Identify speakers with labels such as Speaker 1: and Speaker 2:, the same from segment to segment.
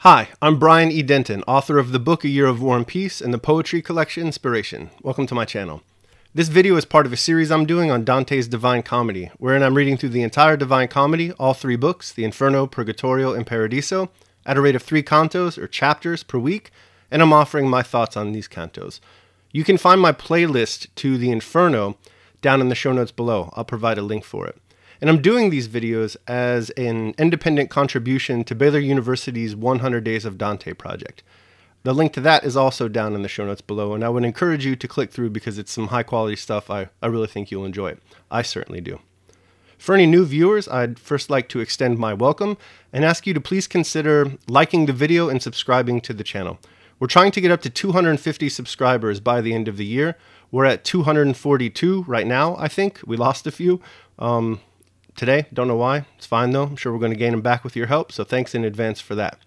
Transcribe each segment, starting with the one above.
Speaker 1: Hi, I'm Brian E. Denton, author of the book A Year of War and Peace and the poetry collection Inspiration. Welcome to my channel. This video is part of a series I'm doing on Dante's Divine Comedy, wherein I'm reading through the entire Divine Comedy, all three books, the Inferno, Purgatorio, and Paradiso, at a rate of 3 cantos or chapters per week, and I'm offering my thoughts on these cantos. You can find my playlist to the Inferno down in the show notes below. I'll provide a link for it. And I'm doing these videos as an independent contribution to Baylor University's 100 Days of Dante Project. The link to that is also down in the show notes below, and I would encourage you to click through because it's some high quality stuff. I really think you'll enjoy it. I certainly do. For any new viewers, I'd first like to extend my welcome and ask you to please consider liking the video and subscribing to the channel. We're trying to get up to 250 subscribers by the end of the year. We're at 242 right now, I think. We lost a few. Today, don't know why. It's fine though. I'm sure we're going to gain them back with your help, so thanks in advance for that.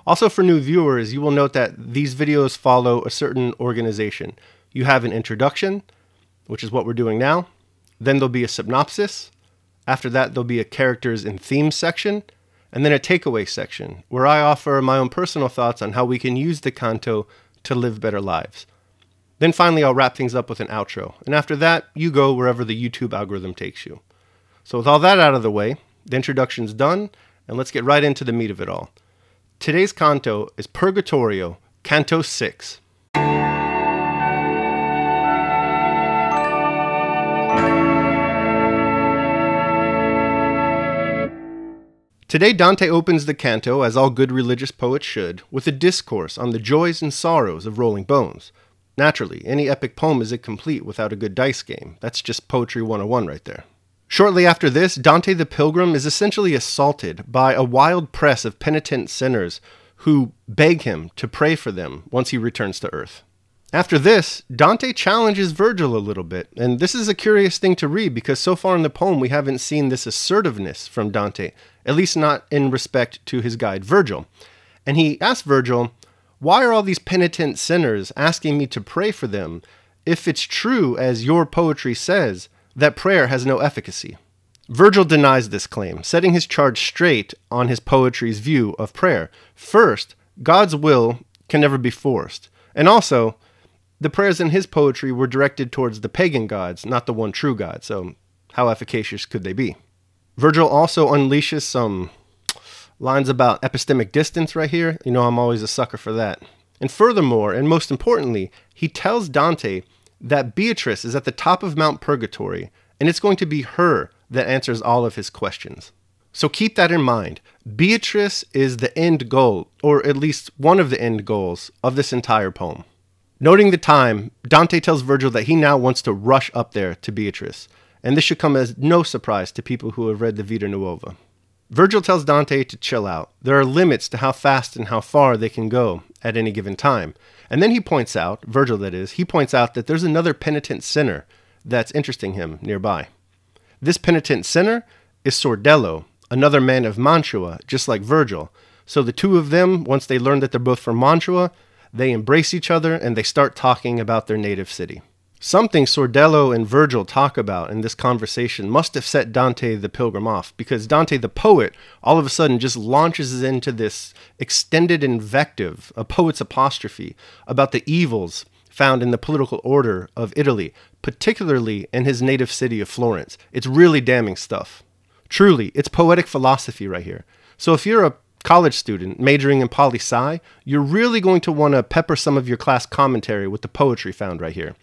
Speaker 1: Also for new viewers, you will note that these videos follow a certain organization. You have an introduction, which is what we're doing now. Then there'll be a synopsis. After that, there'll be a characters and themes section, and then a takeaway section, where I offer my own personal thoughts on how we can use the canto to live better lives. Then finally, I'll wrap things up with an outro. And after that, you go wherever the YouTube algorithm takes you. So with all that out of the way, the introduction's done, and let's get right into the meat of it all. Today's canto is Purgatorio, Canto 6. Today Dante opens the canto, as all good religious poets should, with a discourse on the joys and sorrows of rolling bones. Naturally, any epic poem is incomplete without a good dice game. That's just Poetry 101 right there. Shortly after this, Dante the Pilgrim is essentially assaulted by a wild press of penitent sinners who beg him to pray for them once he returns to Earth. After this, Dante challenges Virgil a little bit, and this is a curious thing to read because so far in the poem we haven't seen this assertiveness from Dante, at least not in respect to his guide Virgil. And he asks Virgil, "Why are all these penitent sinners asking me to pray for them if it's true, as your poetry says, that prayer has no efficacy?" Virgil denies this claim, setting his charge straight on his poetry's view of prayer. First, God's will can never be forced. And also, the prayers in his poetry were directed towards the pagan gods, not the one true God, so how efficacious could they be? Virgil also unleashes some lines about epistemic distance right here. You know I'm always a sucker for that. And furthermore, and most importantly, he tells Dante that Beatrice is at the top of Mount Purgatory, and it's going to be her that answers all of his questions. So keep that in mind. Beatrice is the end goal, or at least one of the end goals, of this entire poem. Noting the time, Dante tells Virgil that he now wants to rush up there to Beatrice, and this should come as no surprise to people who have read the Vita Nuova. Virgil tells Dante to chill out. There are limits to how fast and how far they can go at any given time. And then he points out, Virgil that is, he points out that there's another penitent sinner that's interesting him nearby. This penitent sinner is Sordello, another man of Mantua, just like Virgil. So the two of them, once they learn that they're both from Mantua, they embrace each other and they start talking about their native city. Something Sordello and Virgil talk about in this conversation must have set Dante the Pilgrim off, because Dante the poet all of a sudden just launches into this extended invective, a poet's apostrophe, about the evils found in the political order of Italy, particularly in his native city of Florence. It's really damning stuff. Truly, it's poetic philosophy right here. So if you're a college student majoring in poli-sci, you're really going to want to pepper some of your class commentary with the poetry found right here.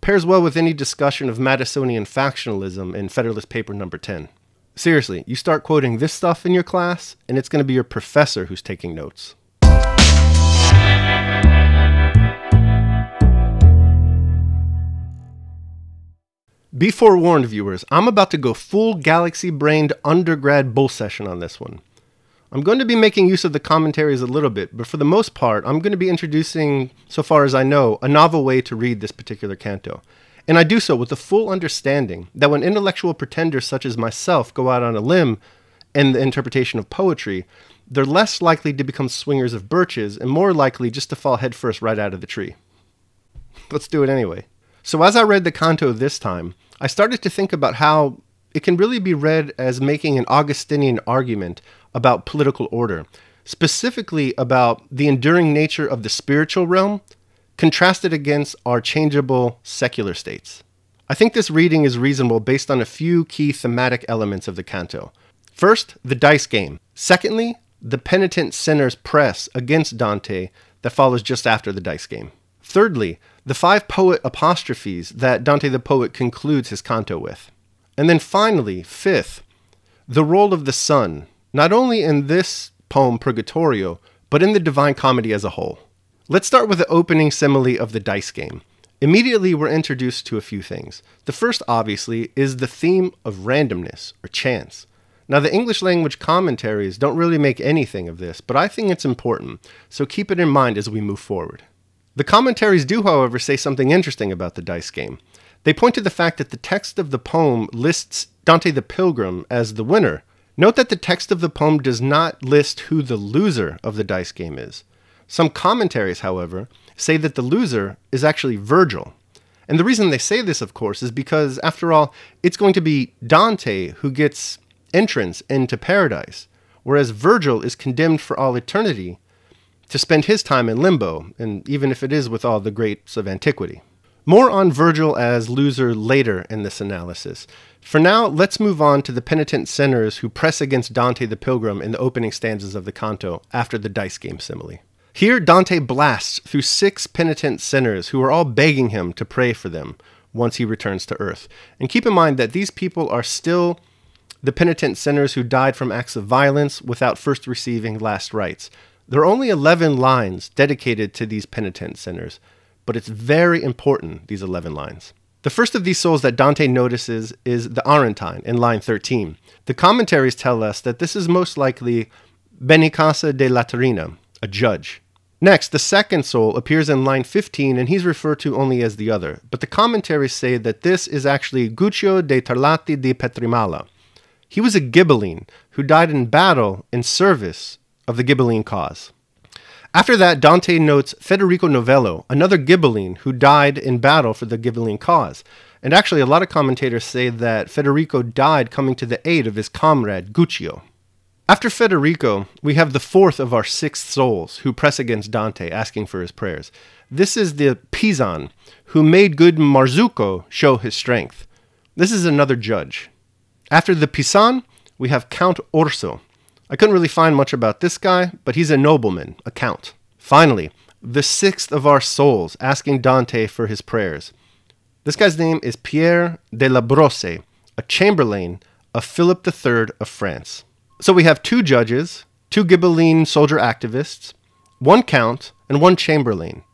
Speaker 1: Pairs well with any discussion of Madisonian factionalism in Federalist Paper number 10. Seriously, you start quoting this stuff in your class, and it's going to be your professor who's taking notes. Be forewarned, viewers, I'm about to go full galaxy-brained undergrad bull session on this one. I'm going to be making use of the commentaries a little bit, but for the most part, I'm going to be introducing, so far as I know, a novel way to read this particular canto. And I do so with the full understanding that when intellectual pretenders such as myself go out on a limb in the interpretation of poetry, they're less likely to become swingers of birches and more likely just to fall headfirst right out of the tree. Let's do it anyway. So as I read the canto this time, I started to think about how it can really be read as making an Augustinian argument about political order, specifically about the enduring nature of the spiritual realm, contrasted against our changeable secular states. I think this reading is reasonable based on a few key thematic elements of the canto. First, the dice game. Secondly, the penitent sinner's press against Dante that follows just after the dice game. Thirdly, the 5 poet apostrophes that Dante the poet concludes his canto with. And then finally, fifth, the role of the sun, not only in this poem Purgatorio, but in the Divine Comedy as a whole. Let's start with the opening simile of the dice game. Immediately we're introduced to a few things. The first, obviously, is the theme of randomness or chance. Now, the English language commentaries don't really make anything of this, but I think it's important, so keep it in mind as we move forward. The commentaries do, however, say something interesting about the dice game. They point to the fact that the text of the poem lists Dante the Pilgrim as the winner. Note that the text of the poem does not list who the loser of the dice game is. Some commentaries, however, say that the loser is actually Virgil. And the reason they say this, of course, is because, after all, it's going to be Dante who gets entrance into paradise, whereas Virgil is condemned for all eternity to spend his time in limbo, and even if it is with all the greats of antiquity. More on Virgil as loser later in this analysis. For now, let's move on to the penitent sinners who press against Dante the Pilgrim in the opening stanzas of the canto after the dice game simile. Here, Dante blasts through 6 penitent sinners who are all begging him to pray for them once he returns to earth. And keep in mind that these people are still the penitent sinners who died from acts of violence without first receiving last rites. There are only 11 lines dedicated to these penitent sinners, but it's very important, these 11 lines. The first of these souls that Dante notices is the Arentine in line 13. The commentaries tell us that this is most likely Benicasa de Laterina, a judge. Next, the second soul appears in line 15, and he's referred to only as the other, but the commentaries say that this is actually Guccio de Tarlati di Petrimala. He was a Ghibelline who died in battle in service of the Ghibelline cause. After that, Dante notes Federico Novello, another Ghibelline who died in battle for the Ghibelline cause. And actually, a lot of commentators say that Federico died coming to the aid of his comrade, Guccio. After Federico, we have the fourth of our 6 souls who press against Dante, asking for his prayers. This is the Pisan, who made good Marzucco show his strength. This is another judge. After the Pisan, we have Count Orso. I couldn't really find much about this guy, but he's a nobleman, a count. Finally, the 6th of our souls asking Dante for his prayers. This guy's name is Pierre de la Brosse, a chamberlain of Philip III of France. So we have 2 judges, 2 Ghibelline soldier activists, 1 count, and 1 chamberlain.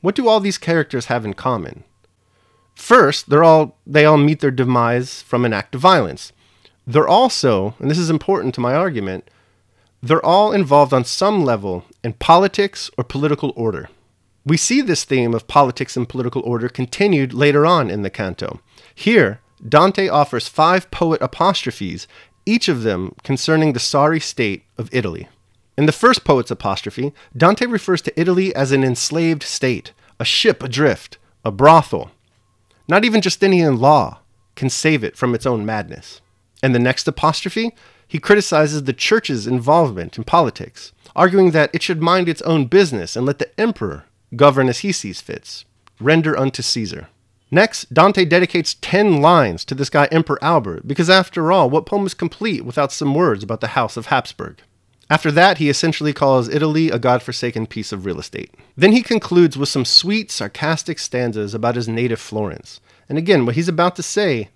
Speaker 1: What do all these characters have in common? First, they all meet their demise from an act of violence. They're also, and this is important to my argument, they're all involved on some level in politics or political order. We see this theme of politics and political order continued later on in the canto. Here, Dante offers 5 poet apostrophes, each of them concerning the sorry state of Italy. In the first poet's apostrophe, Dante refers to Italy as an enslaved state, a ship adrift, a brothel. Not even Justinian law can save it from its own madness. In the next apostrophe, he criticizes the church's involvement in politics, arguing that it should mind its own business and let the emperor govern as he sees fits. Render unto Caesar. Next, Dante dedicates 10 lines to this guy Emperor Albert, because after all, what poem is complete without some words about the House of Habsburg? After that, he essentially calls Italy a godforsaken piece of real estate. Then he concludes with some sweet, sarcastic stanzas about his native Florence. And again, what he's about to say,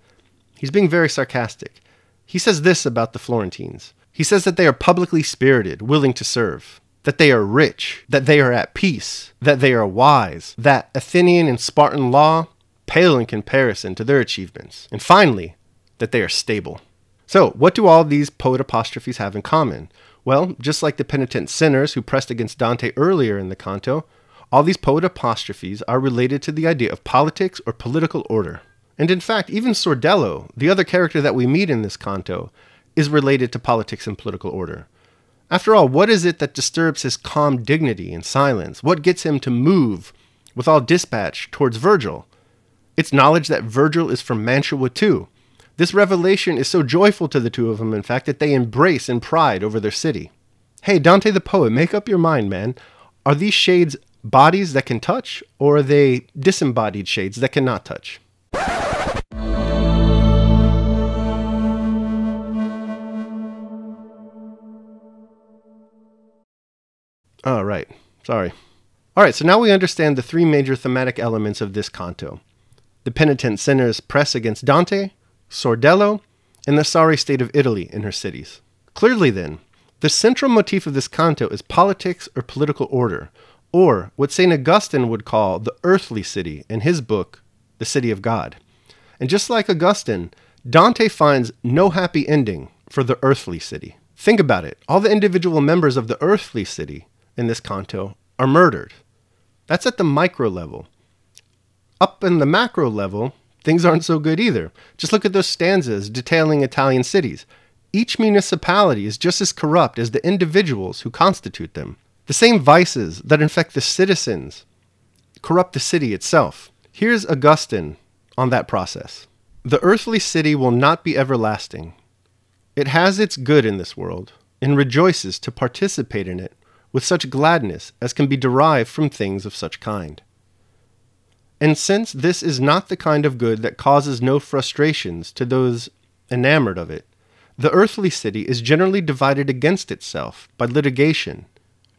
Speaker 1: he's being very sarcastic. He says this about the Florentines. He says that they are publicly spirited, willing to serve, that they are rich, that they are at peace, that they are wise, that Athenian and Spartan law pale in comparison to their achievements, and finally, that they are stable. So, what do all these poet apostrophes have in common? Well, just like the penitent sinners who pressed against Dante earlier in the canto, all these poet apostrophes are related to the idea of politics or political order. And in fact, even Sordello, the other character that we meet in this canto, is related to politics and political order. After all, what is it that disturbs his calm dignity and silence? What gets him to move with all dispatch towards Virgil? It's knowledge that Virgil is from Mantua too. This revelation is so joyful to the two of them, in fact, that they embrace in pride over their city. Hey, Dante the poet, make up your mind, man. Are these shades bodies that can touch, or are they disembodied shades that cannot touch? Oh, right. Sorry. Alright, so now we understand the three major thematic elements of this canto. The penitent sinner's press against Dante, Sordello, and the sorry state of Italy in her cities. Clearly then, the central motif of this canto is politics or political order, or what St. Augustine would call the earthly city in his book, The City of God. And just like Augustine, Dante finds no happy ending for the earthly city. Think about it. All the individual members of the earthly city in this canto are murdered. That's at the micro level. Up in the macro level, things aren't so good either. Just look at those stanzas detailing Italian cities. Each municipality is just as corrupt as the individuals who constitute them. The same vices that infect the citizens corrupt the city itself. Here's Augustine on that process. The earthly city will not be everlasting. It has its good in this world, and rejoices to participate in it with such gladness as can be derived from things of such kind. And since this is not the kind of good that causes no frustrations to those enamored of it, the earthly city is generally divided against itself by litigation,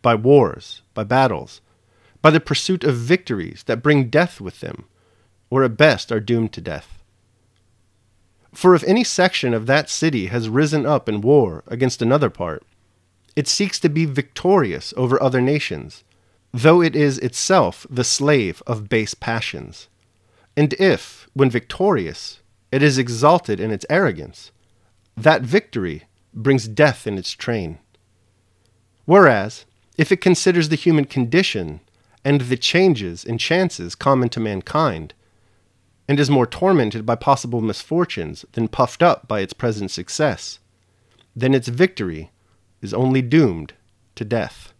Speaker 1: by wars, by battles, by the pursuit of victories that bring death with them, or at best are doomed to death. For if any section of that city has risen up in war against another part, it seeks to be victorious over other nations, though it is itself the slave of base passions. And if, when victorious, it is exalted in its arrogance, that victory brings death in its train. Whereas, if it considers the human condition and the changes and chances common to mankind, and is more tormented by possible misfortunes than puffed up by its present success, then its victory is only doomed to death.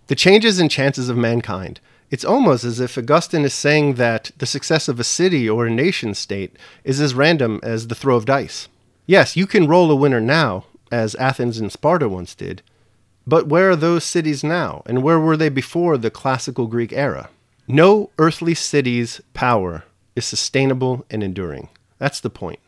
Speaker 1: The changes and chances of mankind. It's almost as if Augustine is saying that the success of a city or a nation state is as random as the throw of dice. Yes, you can roll a winner now, as Athens and Sparta once did, but where are those cities now, and where were they before the classical Greek era? No earthly city's power is sustainable and enduring. That's the point.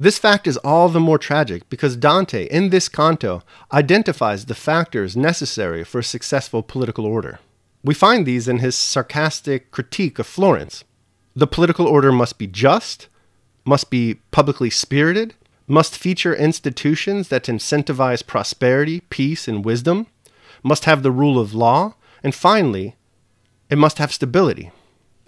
Speaker 1: This fact is all the more tragic because Dante, in this canto, identifies the factors necessary for a successful political order. We find these in his sarcastic critique of Florence. The political order must be just, must be publicly spirited, must feature institutions that incentivize prosperity, peace, and wisdom, must have the rule of law, and finally, it must have stability.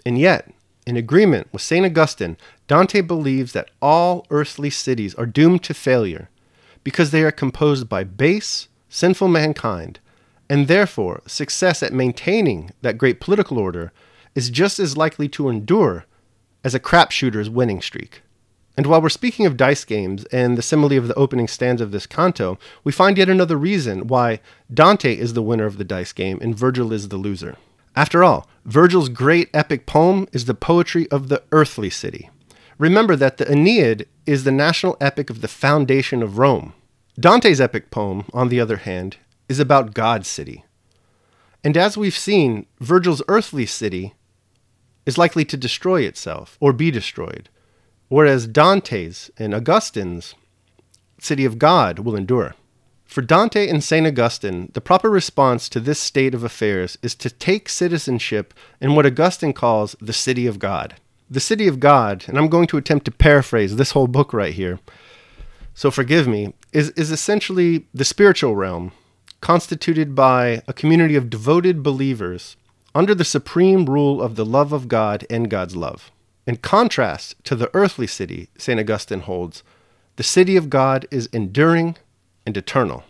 Speaker 1: And yet, in agreement with St. Augustine, Dante believes that all earthly cities are doomed to failure because they are composed by base, sinful mankind, and therefore success at maintaining that great political order is just as likely to endure as a crapshooter's winning streak. And while we're speaking of dice games and the simile of the opening stanza of this canto, we find yet another reason why Dante is the winner of the dice game and Virgil is the loser. After all, Virgil's great epic poem is the poetry of the earthly city. Remember that the Aeneid is the national epic of the foundation of Rome. Dante's epic poem, on the other hand, is about God's city. And as we've seen, Virgil's earthly city is likely to destroy itself or be destroyed, whereas Dante's and Augustine's city of God will endure. For Dante and St. Augustine, the proper response to this state of affairs is to take citizenship in what Augustine calls the city of God. The city of God, and I'm going to attempt to paraphrase this whole book right here, so forgive me, is essentially the spiritual realm, constituted by a community of devoted believers under the supreme rule of the love of God and God's love. In contrast to the earthly city, St. Augustine holds, the city of God is enduring and eternal.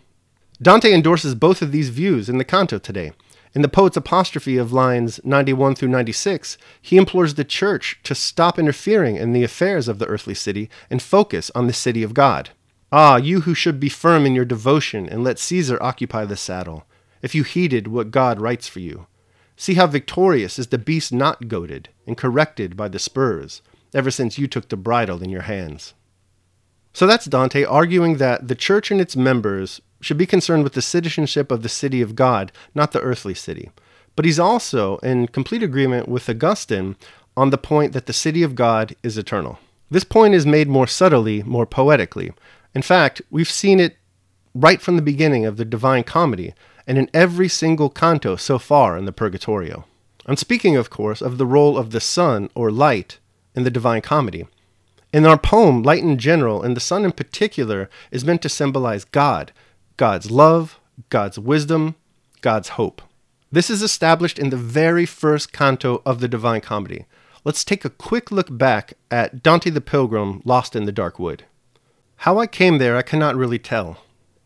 Speaker 1: Dante endorses both of these views in the canto today. In the poet's apostrophe of lines 91 through 96, he implores the church to stop interfering in the affairs of the earthly city and focus on the city of God. Ah, you who should be firm in your devotion and let Caesar occupy the saddle, if you heeded what God writes for you. See how victorious is the beast not goaded and corrected by the spurs, ever since you took the bridle in your hands. So that's Dante arguing that the church and its members should be concerned with the citizenship of the city of God, not the earthly city. But he's also in complete agreement with Augustine on the point that the city of God is eternal. This point is made more subtly, more poetically. In fact, we've seen it right from the beginning of the Divine Comedy and in every single canto so far in the Purgatorio. I'm speaking, of course, of the role of the sun or light in the Divine Comedy. In our poem, light in general, and the sun in particular, is meant to symbolize God, God's love, God's wisdom, God's hope. This is established in the very first canto of the Divine Comedy. Let's take a quick look back at Dante the Pilgrim lost in the dark wood. How I came there I cannot really tell.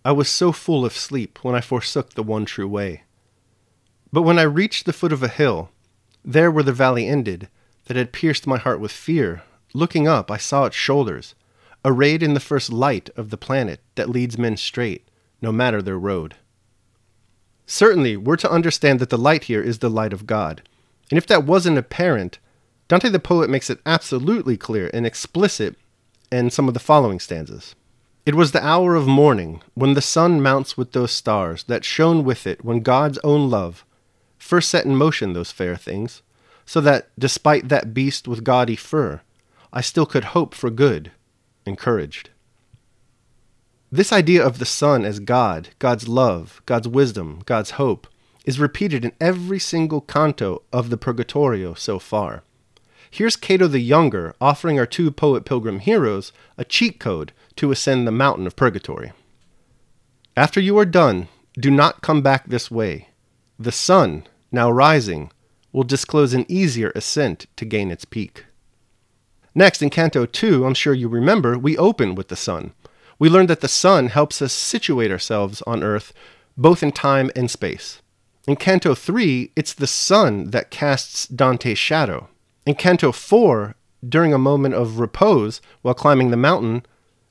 Speaker 1: I was so full of sleep when I forsook the one true way. But when I reached the foot of a hill, there where the valley ended, that had pierced my heart with fear, looking up I saw its shoulders, arrayed in the first light of the planet that leads men straight, no matter their road. Certainly, we're to understand that the light here is the light of God. And if that wasn't apparent, Dante the poet makes it absolutely clear and explicit in some of the following stanzas. It was the hour of morning, when the sun mounts with those stars that shone with it when God's own love first set in motion those fair things, so that, despite that beast with gaudy fur, I still could hope for good, encouraged. This idea of the sun as God, God's love, God's wisdom, God's hope, is repeated in every single canto of the Purgatorio so far. Here's Cato the Younger offering our two poet pilgrim heroes a cheat code to ascend the mountain of purgatory. After you are done, do not come back this way. The sun, now rising, will disclose an easier ascent to gain its peak. Next, in Canto 2, I'm sure you remember, we open with the sun. We learned that the sun helps us situate ourselves on earth, both in time and space. In Canto 3, it's the sun that casts Dante's shadow. In Canto 4, during a moment of repose while climbing the mountain,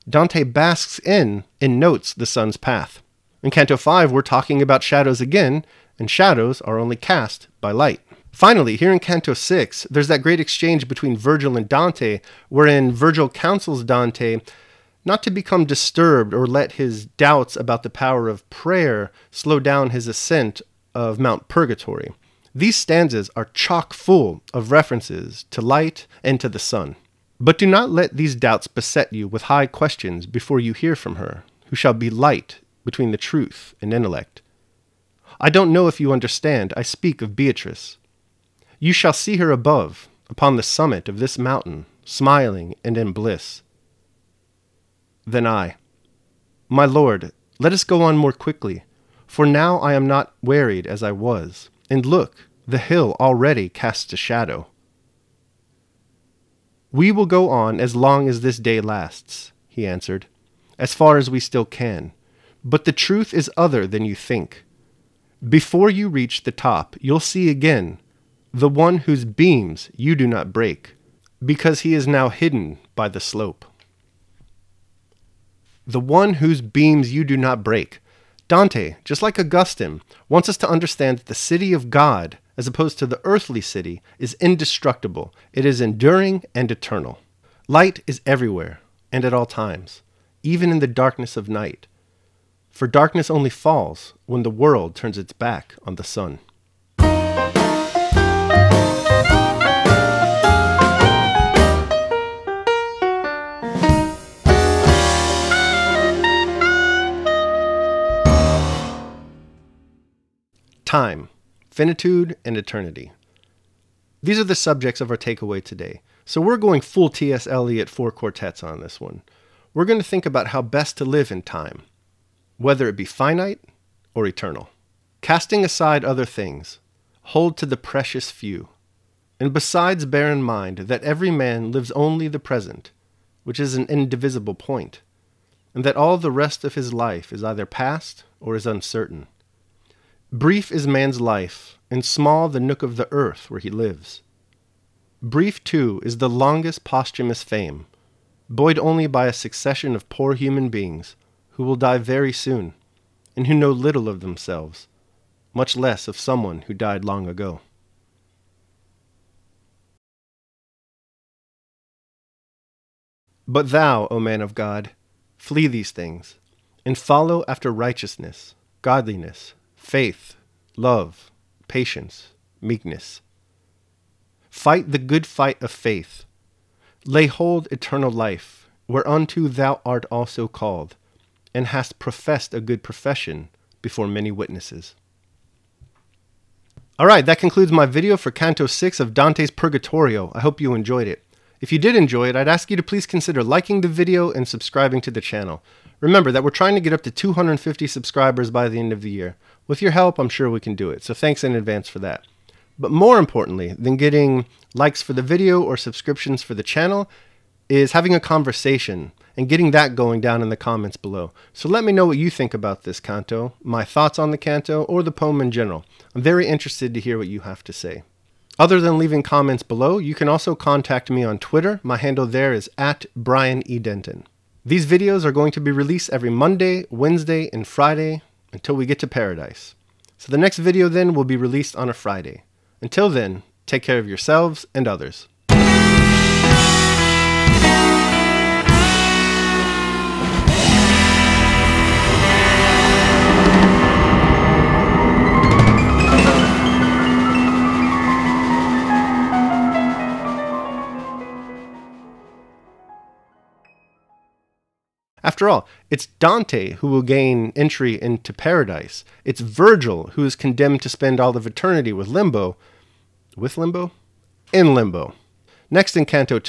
Speaker 1: Dante basks in and notes the sun's path. In Canto 5, we're talking about shadows again, and shadows are only cast by light. Finally, here in Canto 6, there's that great exchange between Virgil and Dante, wherein Virgil counsels Dante not to become disturbed or let his doubts about the power of prayer slow down his ascent of Mount Purgatory. These stanzas are chock full of references to light and to the sun. But do not let these doubts beset you with high questions before you hear from her, who shall be light between the truth and intellect. I don't know if you understand, I speak of Beatrice. You shall see her above, upon the summit of this mountain, smiling and in bliss. Then I, my lord, let us go on more quickly, for now I am not wearied as I was, and look, the hill already casts a shadow. We will go on as long as this day lasts, he answered, as far as we still can, but the truth is other than you think. Before you reach the top, you'll see again the one whose beams you do not break, because he is now hidden by the slope. The one whose beams you do not break. Dante, just like Augustine, wants us to understand that the city of God, as opposed to the earthly city, is indestructible. It is enduring and eternal. Light is everywhere and at all times, even in the darkness of night. For darkness only falls when the world turns its back on the sun. Time, finitude, and eternity. These are the subjects of our takeaway today. So we're going full T.S. Eliot 4 quartets on this one. We're going to think about how best to live in time, whether it be finite or eternal. Casting aside other things, hold to the precious few. And besides bear in mind that every man lives only the present, which is an indivisible point, and that all the rest of his life is either past or is uncertain. Brief is man's life, and small the nook of the earth where he lives. Brief, too, is the longest posthumous fame, buoyed only by a succession of poor human beings who will die very soon, and who know little of themselves, much less of someone who died long ago. But thou, O man of God, flee these things, and follow after righteousness, godliness, faith, love, patience, meekness. Fight the good fight of faith. Lay hold eternal life, whereunto thou art also called, and hast professed a good profession before many witnesses. Alright, that concludes my video for Canto 6 of Dante's Purgatorio. I hope you enjoyed it. If you did enjoy it, I'd ask you to please consider liking the video and subscribing to the channel. Remember that we're trying to get up to 250 subscribers by the end of the year. With your help, I'm sure we can do it, so thanks in advance for that. But more importantly than getting likes for the video or subscriptions for the channel is having a conversation and getting that going down in the comments below. So let me know what you think about this canto, my thoughts on the canto, or the poem in general. I'm very interested to hear what you have to say. Other than leaving comments below, you can also contact me on Twitter. My handle there is @BrianEDenton. These videos are going to be released every Monday, Wednesday, and Friday until we get to paradise. So the next video then will be released on a Friday. Until then, take care of yourselves and others. After all, it's Dante who will gain entry into paradise. It's Virgil who is condemned to spend all of eternity with Limbo. With Limbo? In Limbo. Next in Canto